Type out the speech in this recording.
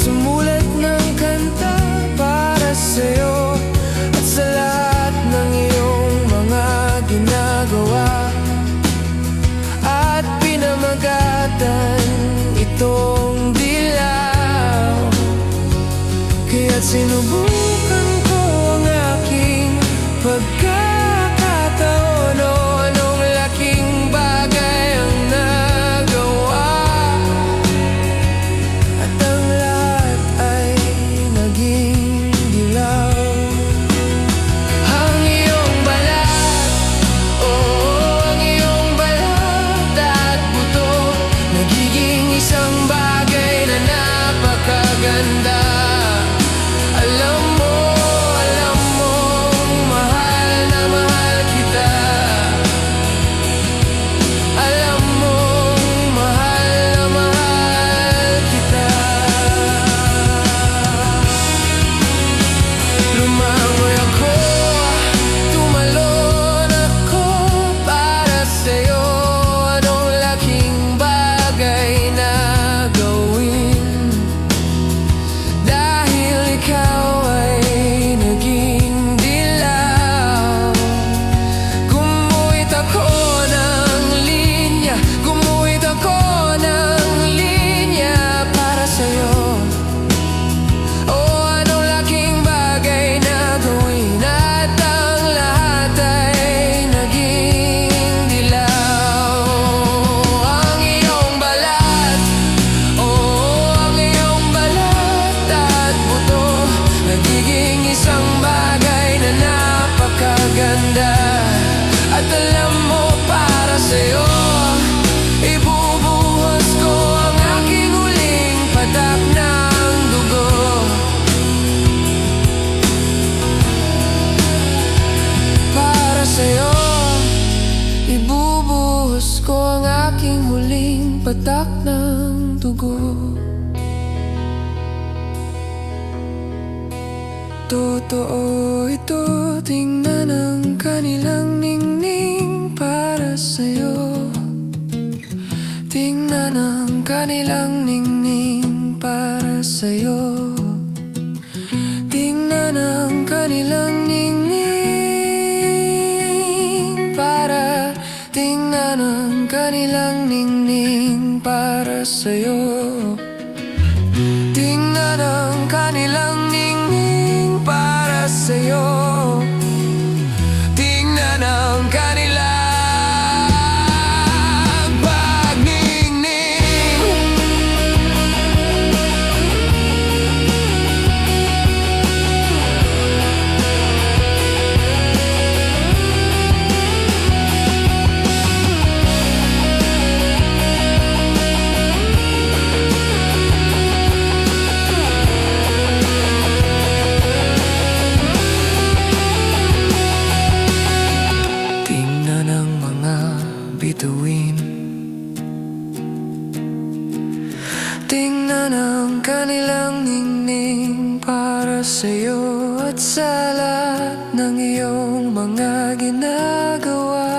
sumulat ng kanta para sa'yo at sa lahat ng iyong mga ginagawa, at pinamagatan itong dilaw. Kaya't sinubukan ko ang aking pagkakataon. O anong laking bagay ang nagawa, at ang lahat ay naging dilaw. Ang iyong balat, ang iyong balat at buto, nagiging isang bagay na napakaganda. Alam mo, mahal na mahal kita. Alam mo, mahal na mahal kita. Lumangoy ako, tumalon ako para sa'yo. Anong laking bagay na gawin, dahil ikaw ay naging dilaw. Gumuhit ako ng linya, gumuhit ako ng linya para sa'yo. O anong laking bagay na gawin, at ang lahat ay naging dilaw. Ang iyong balat, ang iyong balat at buto, nagiging isang bagay na napakaganda. At alam mo, para sa'yo ibubuhos ko ang aking huling patak ng dugo. Para sa'yo ibubuhos ko ang aking huling patak ng dugo. Totoo ito, tingnan ang kanilang ningning para sa'yo. Tingnan ang kanilang ningning para sa'yo. Tingnan ang kanilang ningning para, tingnan ang kanilang ningning para sa'yo. Tingnan ang kanilang ningning para sa'yo. Tingnan ang kanilang pagningning. Tingnan ang mga bituin, tingnan ang kanilang ningning para sa'yo at sa lahat ng iyong mga ginagawa.